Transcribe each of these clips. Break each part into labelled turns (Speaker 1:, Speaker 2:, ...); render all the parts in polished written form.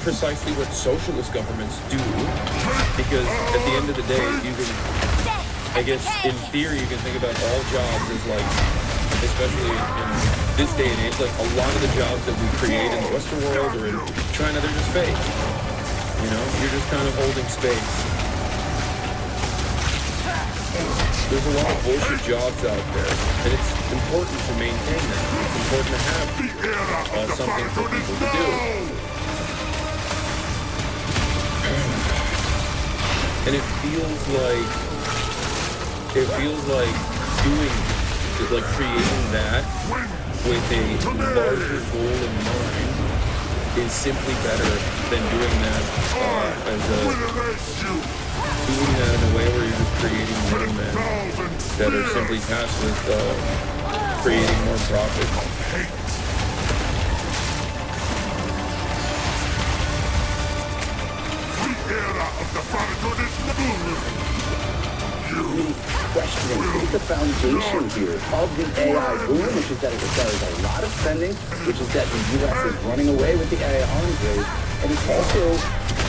Speaker 1: precisely what socialist governments do, because at the end of the day, you can, I guess, in theory, you can think about all jobs as like, especially in this day and age, like a lot of the jobs that we create in the Western world or in China, they're just fake. You know, you're just kind of holding space. There's a lot of bullshit jobs out there, and it's important to maintain that. It's important to have something for people to do. And it feels like doing, like creating that with a larger goal in mind is simply better than doing that doing that in a way where you're just creating middlemen that are simply tasked with creating more profit.
Speaker 2: Questioning is the foundation here of the AI boom, which is that it requires a lot of spending, which is that the U.S. is running away with the AI arms race, and it's also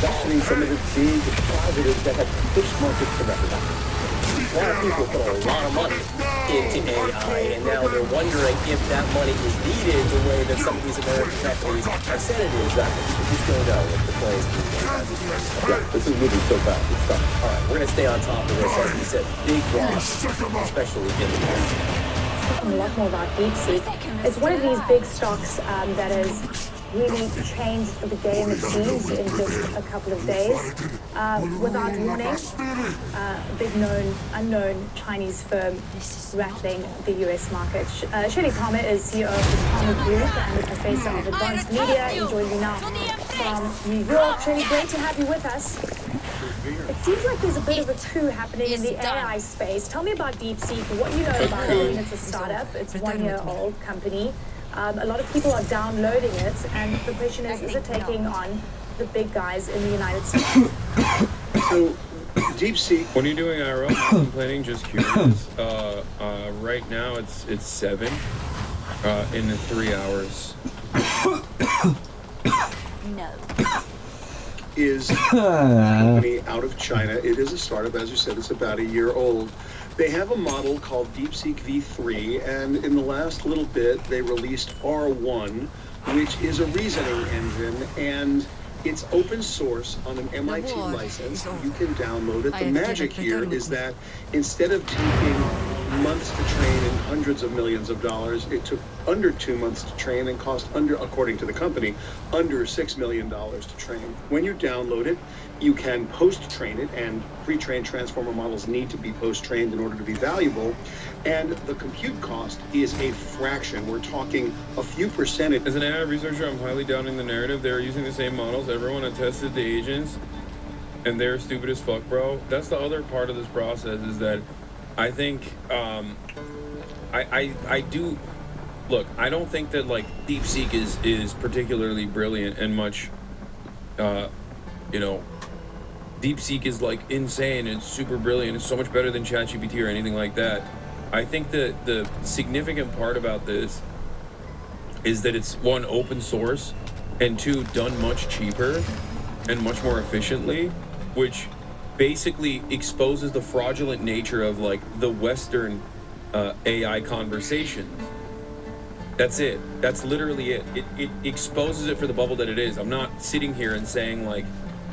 Speaker 2: questioning some of the big positives that have pushed markets to record.
Speaker 3: A lot of people put a lot of money into AI, and now they're wondering if that money is needed the way that some of these American companies have said it is. We just don't know what the play is.
Speaker 2: Yeah, this is moving so fast. It's tough.
Speaker 3: All right, we're going to stay on top of this. As you said, big loss, especially in the past.
Speaker 4: A lot more about DeepSeek. It's one of these big stocks that has really changed the game, it seems, in just a couple of days. Without warning, big unknown Chinese firm rattling the US market. Shirley Palmer is CEO of the Palmer Group and the professor of advanced media. He joins me now from New York. Shirley, great to have you with us. It seems like there's a bit of a coup happening in the AI space. Tell me about DeepSeek, what you know about it. I mean, it's a startup. It's a 1-year-old company. A lot of people are downloading it, and the question is it taking on the big guys in the United States?
Speaker 5: So, DeepSeek.
Speaker 1: When you're doing IRL complaining, just curious. Right now it's 7 in 3 hours.
Speaker 6: No.
Speaker 5: Is a company out of China. It is a startup, as you said. It's about a year old. They have a model called DeepSeek V3, and in the last little bit, they released R1, which is a reasoning engine, and it's open source on an MIT license. You can download it. The magic here is that instead of taking months to train and hundreds of millions of dollars, it took under 2 months to train and cost under, according to the company, under $6 million to train. When you download it, you can post-train it, and pre-trained transformer models need to be post-trained in order to be valuable. And the compute cost is a fraction. We're talking a few percentage.
Speaker 1: As an AI researcher, I'm highly doubting the narrative. They're using the same models. Everyone attested the agents, and they're stupid as fuck, bro. That's the other part of this process, is that I think, I do, look, I don't think that, like, DeepSeek is particularly brilliant and much, you know, DeepSeek is, like, insane and super brilliant. It's so much better than ChatGPT or anything like that. I think that the significant part about this is that it's, 1, open source, and 2, done much cheaper and much more efficiently, which basically exposes the fraudulent nature of, like, the Western AI conversations. That's it. That's literally it. It exposes it for the bubble that it is. I'm not sitting here and saying, like,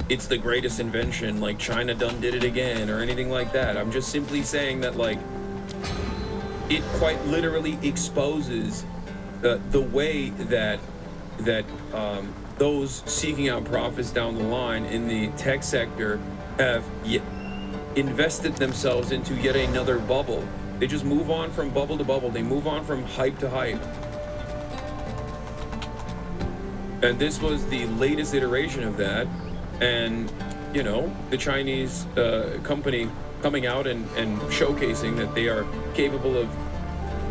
Speaker 1: it's the greatest invention, like China done did it again or anything like that. I'm just simply saying that, like, it quite literally exposes the way that those seeking out profits down the line in the tech sector have invested themselves into yet another bubble. They just move on from bubble to bubble. They move on from hype to hype. And this was the latest iteration of that. And, you know, the Chinese company coming out and showcasing that they are capable of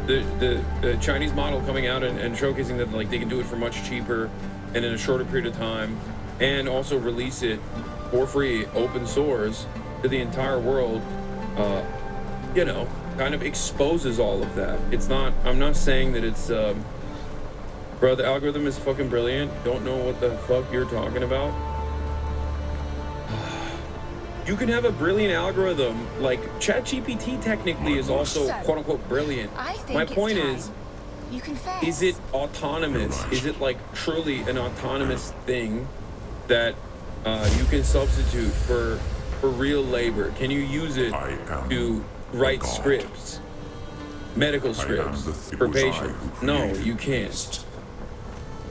Speaker 1: the Chinese model coming out and showcasing that, like, they can do it for much cheaper and in a shorter period of time, and also release it for free, open source, to the entire world, you know, kind of exposes all of that. It's not, I'm not saying that it's Bro, the algorithm is fucking brilliant. Don't know what the fuck you're talking about. You can have a brilliant algorithm. Like, ChatGPT technically is also quote-unquote brilliant. My point is it autonomous? Is it like truly an autonomous thing that you can substitute for real labor? Can you use it to write scripts, medical scripts for patients? No, you can't.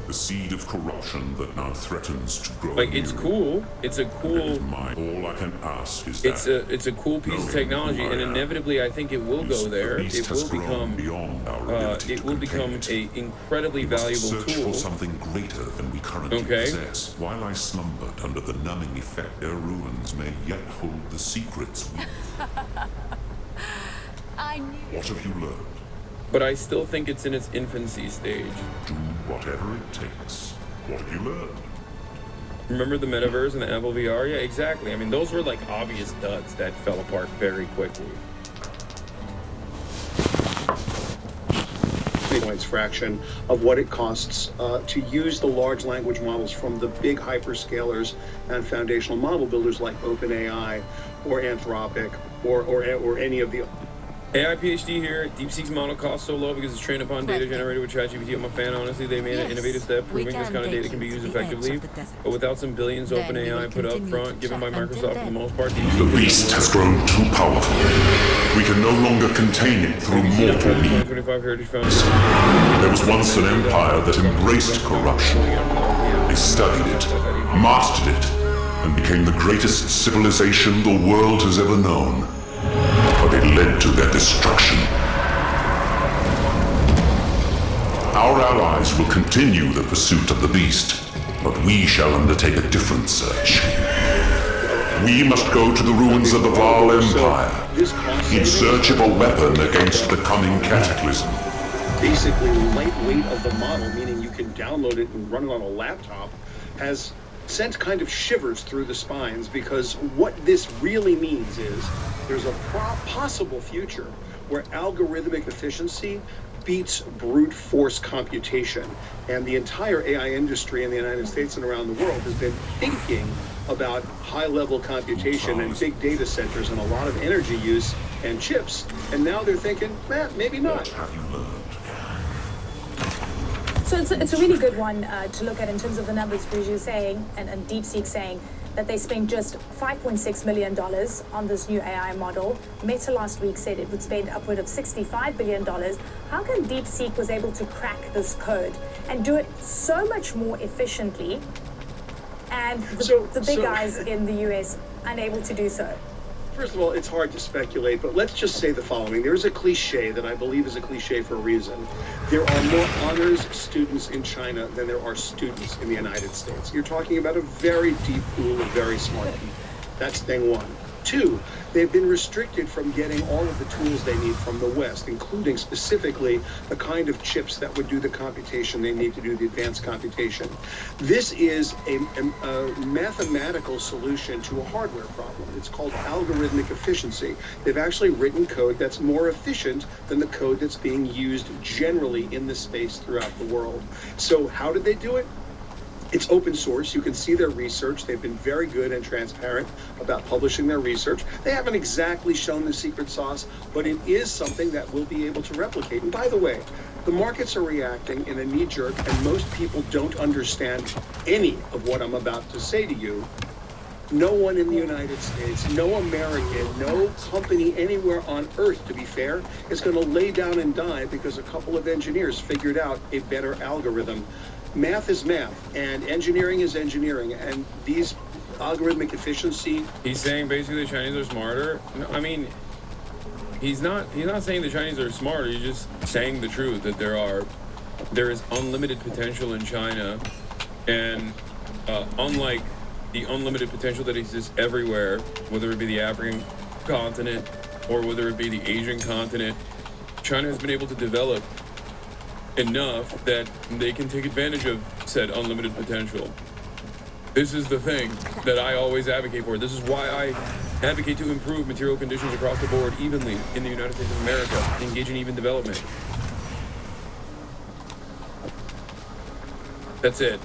Speaker 6: The seed of corruption that now threatens to grow.
Speaker 1: Like, it's cool. It's a cool.
Speaker 6: All I can ask is
Speaker 1: it's a cool piece of technology, and inevitably, I think it will go there. It will become a incredibly valuable
Speaker 6: search
Speaker 1: tool.
Speaker 6: for something greater than we currently possess. While I slumbered under the numbing effect, their ruins may yet hold the secrets.
Speaker 7: I knew.
Speaker 6: What have you learned?
Speaker 1: But I still think it's in its infancy stage.
Speaker 6: Do whatever it takes. What have you learned?
Speaker 1: Remember the metaverse and the Apple VR? Yeah, exactly. I mean, those were like obvious duds that fell apart very quickly.
Speaker 5: Points fraction of what it costs to use the large language models from the big hyperscalers and foundational model builders like OpenAI or Anthropic or any of the
Speaker 1: AI PhD here. DeepSeek's model costs so low because it's trained upon data generated with ChatGPT. I'm a fan, honestly. They made an innovative step, proving this kind of data can be used effectively. But without some billions OpenAI put up front, given by Microsoft for the most part,
Speaker 6: the beast has grown too powerful. We can no longer contain it through mortal means. There was once an empire that embraced corruption. They studied it, mastered it, and became the greatest civilization the world has ever known. But it led to their destruction. Our allies will continue the pursuit of the beast, but we shall undertake a different search. We must go to the ruins of the Val Empire, in search of a weapon against the coming cataclysm.
Speaker 5: Basically, lightweight of the model, meaning you can download it and run it on a laptop, has sent kind of shivers through the spines, because what this really means is there's a possible future where algorithmic efficiency beats brute force computation. And the entire AI industry in the United States and around the world has been thinking about high-level computation and big data centers and a lot of energy use and chips. And now they're thinking, maybe not.
Speaker 6: What have you learned?
Speaker 4: So it's a really good one to look at in terms of the numbers, because you're saying, and DeepSeek saying, that they spent just $5.6 million on this new AI model. Meta last week said it would spend upward of $65 billion. How come DeepSeek was able to crack this code and do it so much more efficiently, and the big guys in the US unable to do so?
Speaker 5: First of all, it's hard to speculate, but let's just say the following. There is a cliche that I believe is a cliche for a reason. There are more honors students in China than there are students in the United States. You're talking about a very deep pool of very smart people. That's thing one. Two, they've been restricted from getting all of the tools they need from the West, including specifically the kind of chips that would do the computation they need to do the advanced computation. This is a mathematical solution to a hardware problem. It's called algorithmic efficiency. They've actually written code that's more efficient than the code that's being used generally in the space throughout the world. So how did they do it? It's open source. You can see their research. They've been very good and transparent about publishing their research. They haven't exactly shown the secret sauce, but it is something that we'll be able to replicate. And by the way, the markets are reacting in a knee-jerk, and most people don't understand any of what I'm about to say to you. No one in the United States, no American, no company anywhere on Earth, to be fair, is going to lay down and die because a couple of engineers figured out a better algorithm. Math is math, and engineering is engineering, and these algorithmic efficiency.
Speaker 1: He's saying basically the Chinese are smarter. No, I mean, he's not saying the Chinese are smarter. He's just saying the truth that there is unlimited potential in China, and unlike the unlimited potential that exists everywhere, whether it be the African continent or whether it be the Asian continent, China has been able to develop enough that they can take advantage of said unlimited potential. This is the thing that I always advocate for. This is why I advocate to improve material conditions across the board evenly in the United States of America, engage in even development. That's it.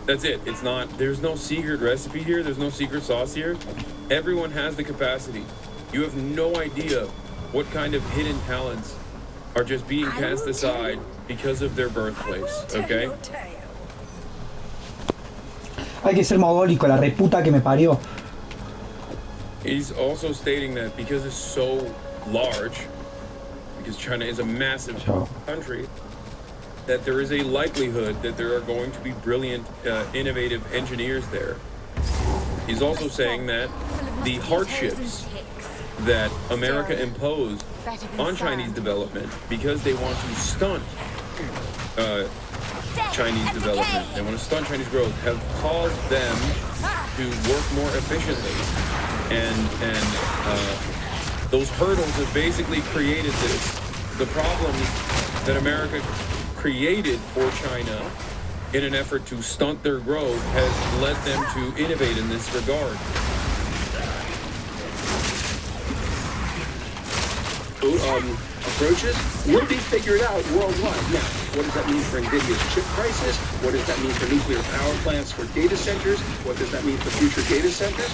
Speaker 1: That's it. It's not, there's no secret recipe here. There's no secret sauce here. Everyone has the capacity. You have no idea what kind of hidden talents are just being cast aside because of their birthplace, okay?
Speaker 7: Hay que ser mogólico, la reputa que me parió.
Speaker 1: He's also stating that because it's so large, because China is a massive country, that there is a likelihood that there are going to be brilliant, innovative engineers there. He's also saying that the hardships that America imposed on Chinese development because they want to stunt Chinese development, they want to stunt Chinese growth, have caused them to work more efficiently. And those hurdles have basically created this. The problems that America created for China in an effort to stunt their growth has led them to innovate in this regard.
Speaker 5: Approaches will be figured out worldwide. Now, what does that mean for NVIDIA's chip prices? What does that mean for nuclear power plants for data centers? What does that mean for future data centers?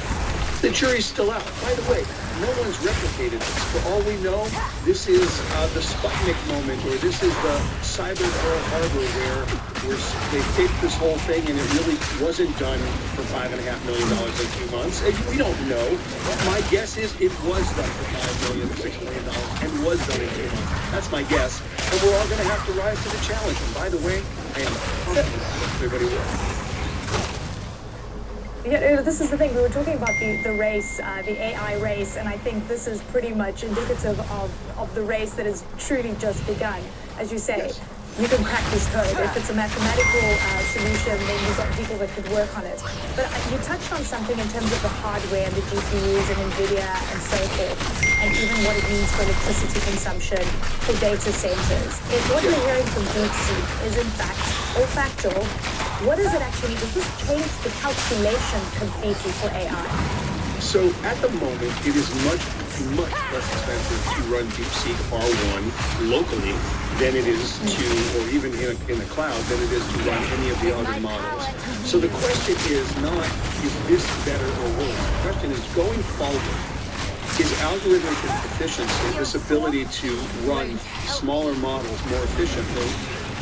Speaker 5: The jury's still out. By the way, no one's replicated this. For all we know, this is the Sputnik moment, or this is the Cyber Pearl Harbor where they taped this whole thing and it really wasn't done for $5.5 million in 2 months. And we don't know. My guess is it was done for $5 million, $6 million, and was done in 2 months. That's my guess. And we're all going to have to rise to the challenge. And by the way, I am confident everybody will.
Speaker 4: Yeah, this is the thing. We were talking about the race, the AI race, and I think this is pretty much indicative of the race that has truly just begun. As you say, yes. You can crack this code. If it's a mathematical solution, then you've got people that could work on it. But you touched on something in terms of the hardware and the GPUs and NVIDIA and so forth, and even what it means for electricity consumption for data centers. If what you're hearing from DeepSeek is in fact all factual, what does it actually mean? Does this change the calculation completely for AI?
Speaker 5: So at the moment, it is much less expensive to run DeepSeek R1 locally than it is to, or even in the cloud, than it is to run any of the other models. So the question is not, is this better or worse? The question is, going forward, is algorithmic efficiency, this ability to run smaller models more efficiently,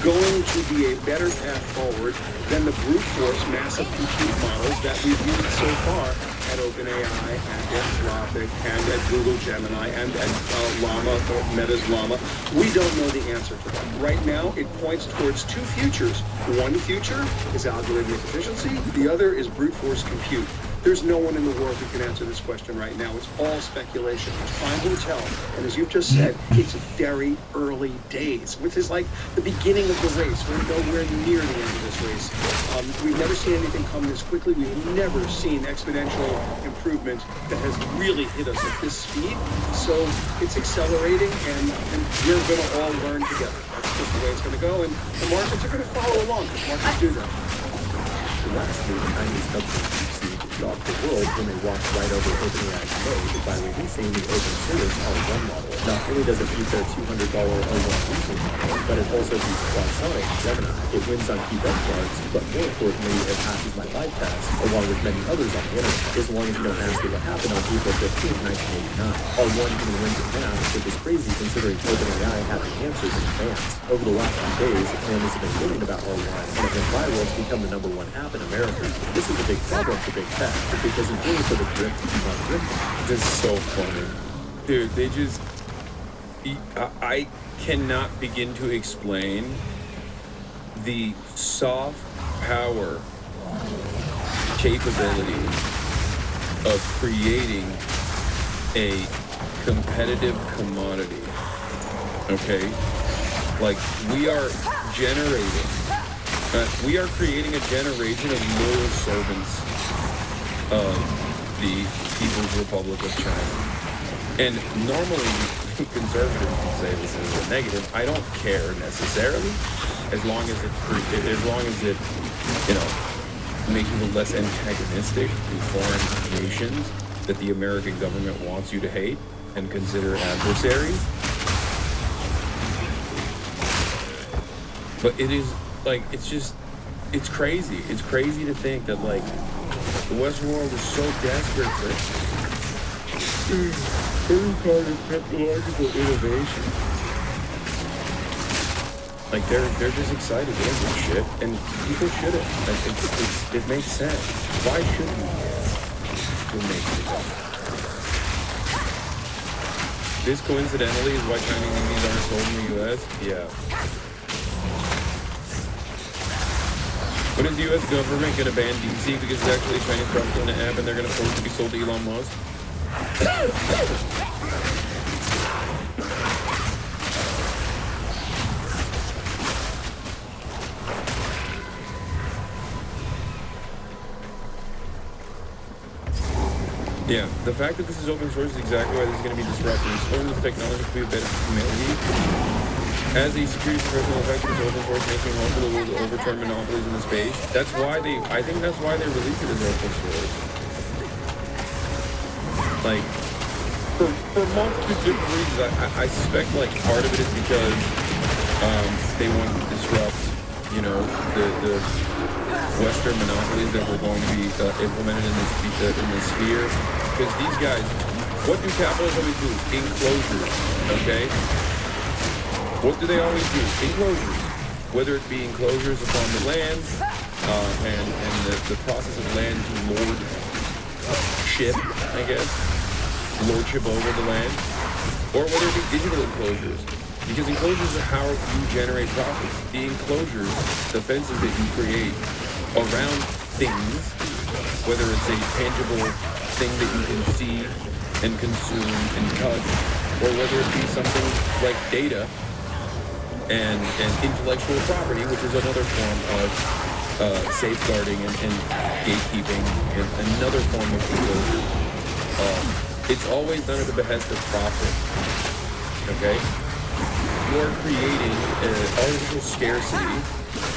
Speaker 5: going to be a better path forward than the brute force massive compute models that we've used so far at OpenAI and Anthropic and at Google Gemini and at Llama, or Meta's Llama? We don't know the answer to that. Right now, it points towards 2 futures. One future is algorithmic efficiency. The other is brute force compute. There's no one in the world who can answer this question right now. It's all speculation. Time will tell. And as you've just said, it's very early days, which is like the beginning of the race. We're nowhere near the end of this race. We've never seen anything come this quickly. We've never seen exponential improvement that has really hit us at this speed. So it's accelerating, and we're going to all learn together. That's just the way it's going to go. And the markets are going to follow along, because markets do that.
Speaker 3: Lastly, the Chinese company DeepSeek shocked the world when they walked right over OpenAI's nose by releasing the open source R1 model. Not only does it beat their $200 R1 reasoning model, but it also beats Quasonic and Gemini. It wins on key benchmarks, but more importantly, it passes my live test, along with many others on the internet, as long as you don't ask me what happened on April 15, 1989. R1 even wins at math, which is crazy considering OpenAI had the answers in advance. Over the last few days, families have been hearing about R1, and it went viral to become the #1 app in America. This is a big problem for big tech, because it's really for the grip to keep on drifting.
Speaker 1: This is so funny. Dude, they just... I cannot begin to explain the soft power capability of creating a competitive commodity. Okay? Like, we are generating... we are creating a generation of loyal servants of the People's Republic of China. And normally, conservatives would say this is a negative. I don't care necessarily, as long as it, you know, makes you less antagonistic to foreign nations that the American government wants you to hate and consider adversaries. But it is like, it's it's crazy. It's crazy to think that like the Western world is so desperate for any kind of technological innovation. Like they're just excited. They don't give a shit, and people shouldn't. Like it makes sense. Why shouldn't we? It makes sense. This coincidentally is why Chinese EVs aren't sold in the U.S. Yeah. When is the U.S. government going to ban DC because it's actually a Chinese propaganda app and they're going to force it to be sold to Elon Musk? Yeah, the fact that this is open source is exactly why this is going to be disruptive. Exploring this technology could be a better for humanity. As a security professional, the fact that it's open source makes me hopeful that we'll overturn monopolies in the space. That's why I think that's why they released it as open source. Like, for multiple different reasons, I suspect like part of it is because they want to disrupt, you know, the Western monopolies that were going to be implemented in the sphere. Because these guys, what do capitalists always do? Enclosures, okay? What do they always do? Enclosures. Whether it be enclosures upon the land, and the process of land to lordship, I guess, lordship over the land, or whether it be digital enclosures. Because enclosures are how you generate profits. The enclosures, the fences that you create around things, whether it's a tangible thing that you can see and consume and touch, or whether it be something like data and intellectual property, which is another form of safeguarding and gatekeeping, and another form of enclosure. It's always done at the behest of profit, okay? You're creating artificial scarcity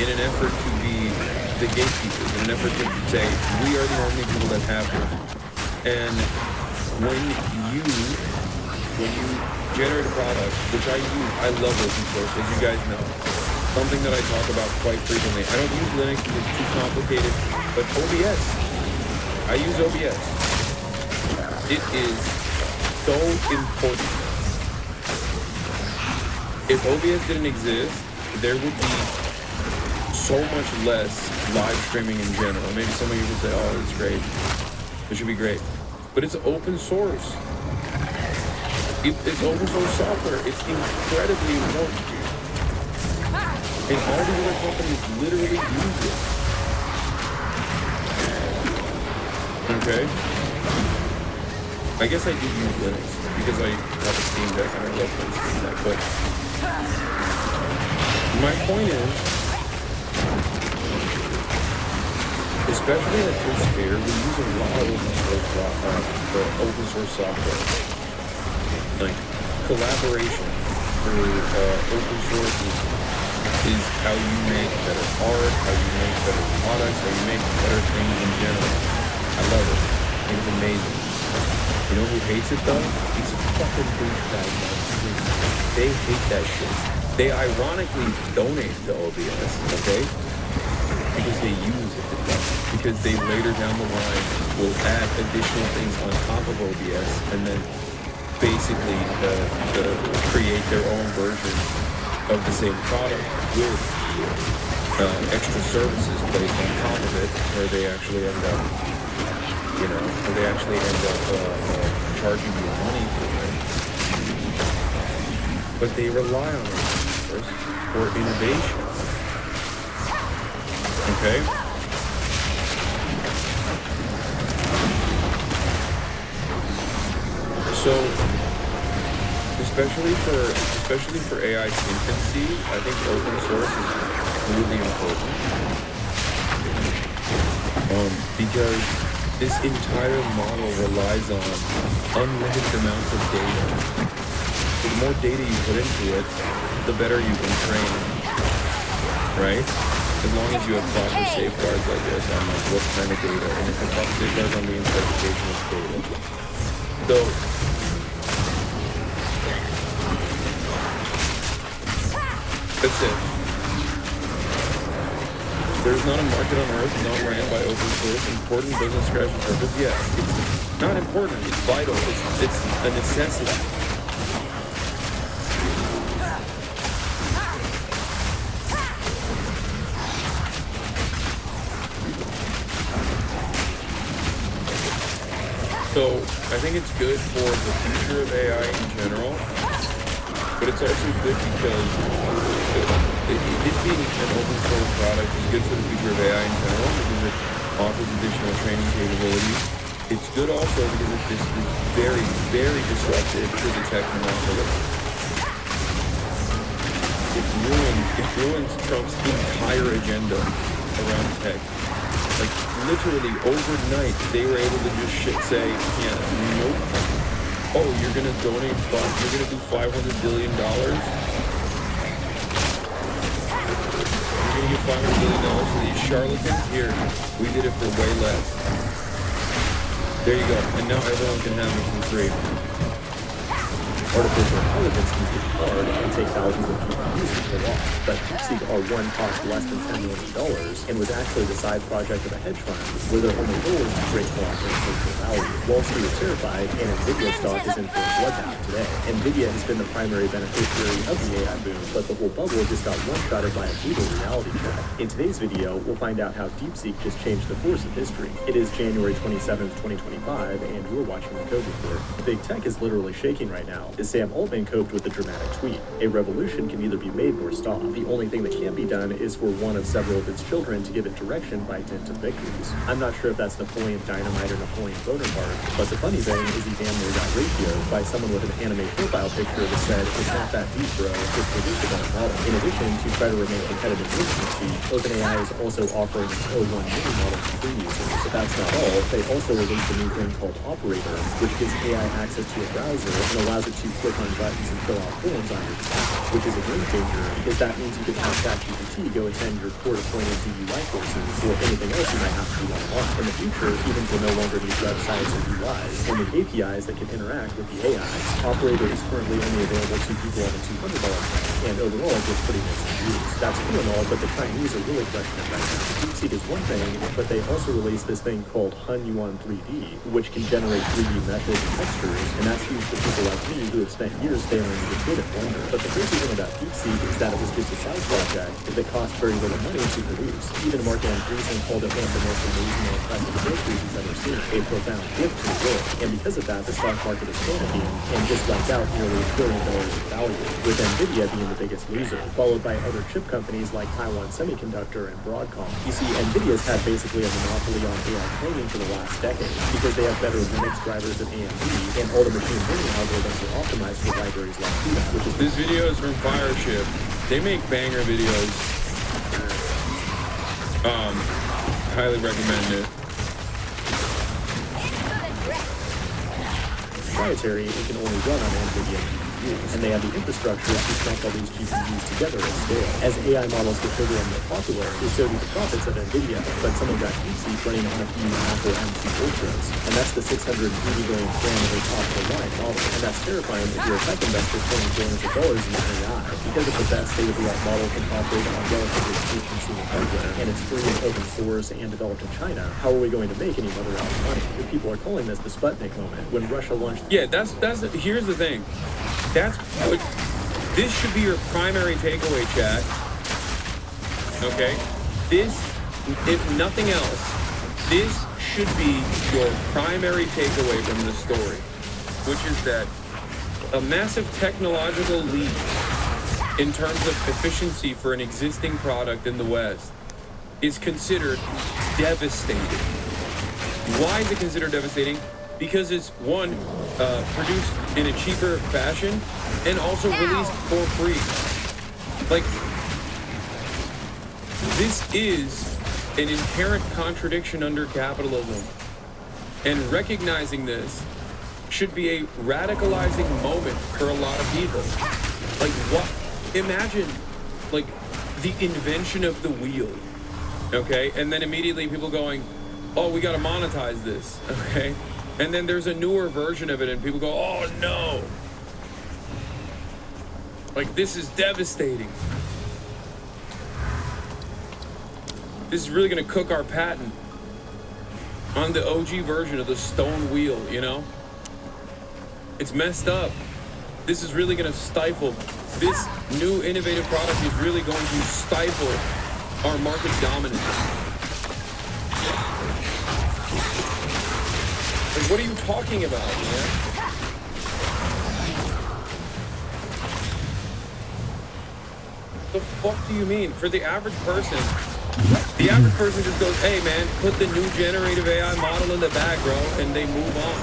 Speaker 1: in an effort to be the gatekeepers, in an effort to say, we are the only people that have this. And when you generate a product, which I love open source, as you guys know, something that I talk about quite frequently. I don't use Linux because it's too complicated, but OBS, I use OBS. It is so important. If OBS didn't exist, there would be so much less live streaming in general. Maybe some of you would say, oh, it's great. It should be great. But it's open source. It's open source software. It's incredibly important. And all the other companies literally use it. Okay? I guess I do use Linux because I have a Steam Deck and I love my Steam Deck, but my point is, especially at this sphere, we use a lot of open source software. Like, collaboration through open source is how you make better art, how you make better products, how you make better things in general. I love it. I think it's amazing. You know who hates it though? These fucking douchebags. They hate that shit. They ironically donate to OBS, okay? Because they use it. Because they later down the line will add additional things on top of OBS and then basically create their own version of the same product with extra services placed on top of it, where they actually end up, charging you money for it. But they rely on it first for innovation. Okay? So, especially for AI's infancy, I think open source is really important. Because this entire model relies on unlimited amounts of data. So the more data you put into it, the better you can train, right? As long as you have proper safeguards like this on like what kind of data, and if the proper safeguards on the interpretation of data. So that's it. There's not a market on Earth not ran by open source. Important business scratch the surface. Yeah, it's not important. It's vital. It's a necessity. So I think it's good for the future of AI in general, but it's also good because it being an open source product is good for the future of AI in general because it offers additional training capabilities. It's good also because this is very, very disruptive to the tech monopoly. It ruins Trump's entire agenda around tech. Like, literally, overnight, they were able to just say, yeah, nope. Oh, you're gonna donate, you're gonna do $500 billion? You're gonna give $500 billion to these charlatans? Here, we did it for way less. There you go, and now everyone can have it for free.
Speaker 3: Artificial intelligence can be hard and take thousands of GPUs to pull off, but DeepSeek R1 cost less than $10 million and was actually the side project of a hedge fund where their only goal is to create collateral social value. Wall Street is terrified, and Nvidia stock is in for a bloodbath today. Nvidia has been the primary beneficiary of the AI boom, but the whole bubble just got one-shotted by a brutal reality check. In today's video, we'll find out how DeepSeek just changed the course of history. It is January 27th, 2025, and you're watching the Code Report. Big tech is literally shaking right now. Sam Altman coped with a dramatic tweet. A revolution can neither be made nor stopped. The only thing that can be done is for one of several of its children to give it direction by dint of victories. I'm not sure if that's Napoleon Dynamite or Napoleon Bonaparte, but the funny thing is he damn near got ratioed by someone with an anime profile picture that said, "It's not that deep, bro, it's reducible model." In addition, to try to remain competitive with DeepSeek, OpenAI is also offering its O1 mini model to free users. But that's not all. They also released a new thing called Operator, which gives AI access to a browser and allows it to click on buttons and fill out forms on your behalf, which is a game changer because that means you can have ChatGPT go attend your court-appointed DUI courses or anything else you might have to do online. In the future, humans will no longer need websites or UIs, only APIs that can interact with the AI. Operator is currently only available to people on a $200 plan, and overall it gets pretty mixed reviews. That's cool and all, but the Chinese are really crushing it right now. DeepSeek is one thing, but they also released this thing called Hunyuan 3D, which can generate 3D meshes and textures, and that's used for people like me who have spent years failing to get good at Blender. But the crazy thing about DeepSeek is that it was just a side project that cost very little money to produce. Even Mark Andreessen called it one of the most amazing and impressive breakthroughs he's ever seen, a profound gift to the world. And because of that, the stock market is panicking and just wiped out nearly $1 billion in value, with Nvidia being the biggest loser, followed by other chip companies like Taiwan Semiconductor and Broadcom. You see, Nvidia's had basically a monopoly on AI training for the last decade because they have better Linux drivers than AMD, and all the machine learning algorithms are optimized for libraries like CUDA, which is...
Speaker 1: This video is from Fireship. They make banger videos. Highly recommend it.
Speaker 3: Proprietary, it can only run on Nvidia GPUs, and they have the infrastructure to connect all these GPUs together at scale. As AI models get bigger and more popular, so do the profits of Nvidia, but someone got DeepSeek running on a few Apple M2 Ultras, and that's the 680 billion parameter top-of-the-line model, and that's terrifying if you're a tech investor paying billions of dollars in AI, because if the best state-of-the-art model can operate on relatively cheap consumer hardware, and it's free and open source and developed in China, how are we going to make any mother out of money? If people are calling this the Sputnik moment, when Russia launched...
Speaker 1: Yeah, here's the thing. This should be your primary takeaway, chat. Okay? This, if nothing else, this should be your primary takeaway from the story, which is that a massive technological leap in terms of efficiency for an existing product in the West is considered devastating. Why is it considered devastating? Because it's, one, produced in a cheaper fashion and also released for free. Like, this is an inherent contradiction under capitalism. And recognizing this should be a radicalizing moment for a lot of people. Like, what? Imagine, like, the invention of the wheel, okay? And then immediately people going, oh, we gotta monetize this, okay? And then there's a newer version of it and people go, oh no. Like, this is devastating. This is really gonna cook our patent on the OG version of the stone wheel, you know? It's messed up. This is really gonna stifle. This new innovative product is really going to stifle our market dominance. Like, what are you talking about, man? The fuck do you mean? For the average person just goes, hey man, put the new generative AI model in the bag, bro, and they move on.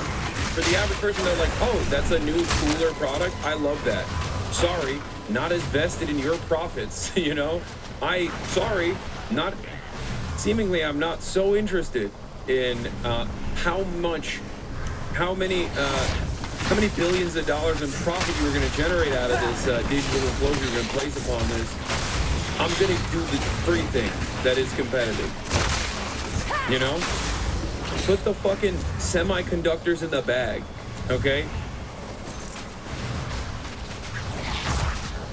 Speaker 1: For the average person, they're like, oh, that's a new, cooler product? I love that. Sorry, not as vested in your profits, you know? Seemingly I'm not so interested in how many billions of dollars in profit you were going to generate out of this digital implosion you're going to place upon this. I'm going to do the free thing that is competitive. You know? Put the fucking semiconductors in the bag, okay?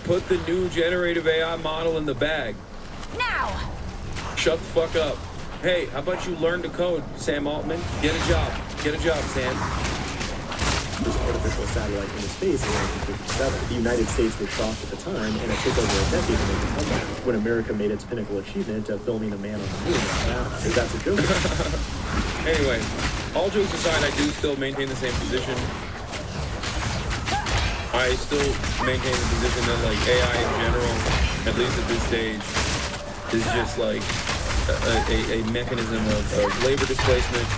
Speaker 1: Put the new generative AI model in the bag.
Speaker 8: Now!
Speaker 1: Shut the fuck up. Hey, how about you learn to code, Sam Altman? Get a job. Get a job, Sam.
Speaker 3: This artificial satellite into space in 1957. The United States was shocked at the time, and it took over a decade to make a comeback when America made its pinnacle achievement of filming a man on the moon. Is that a joke?
Speaker 1: Anyway, all jokes aside, I do still maintain the same position. I still maintain the position that, like, AI in general, at least at this stage, is just like a mechanism of labor displacement,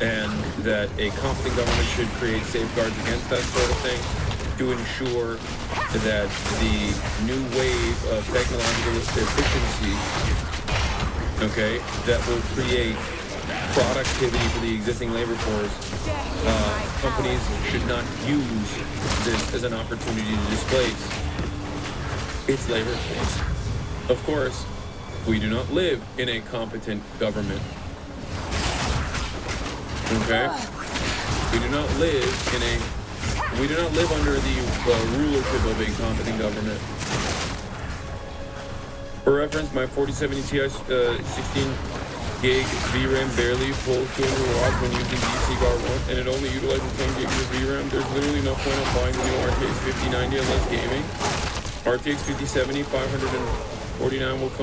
Speaker 1: and that a competent government should create safeguards against that sort of thing to ensure that the new wave of technological efficiency, okay, that will create productivity for the existing labor force, companies should not use this as an opportunity to displace its labor force. Of course, we do not live in a competent government. Okay? We do not live under the rulership of a competent government. For reference, my 4070 Ti 16 gig VRAM barely pulls 200 watts when using DeepSeek R1, and it only utilizes 10 gigs of VRAM. There's literally no point in buying the new RTX 5090 unless gaming. RTX 5070 549 will come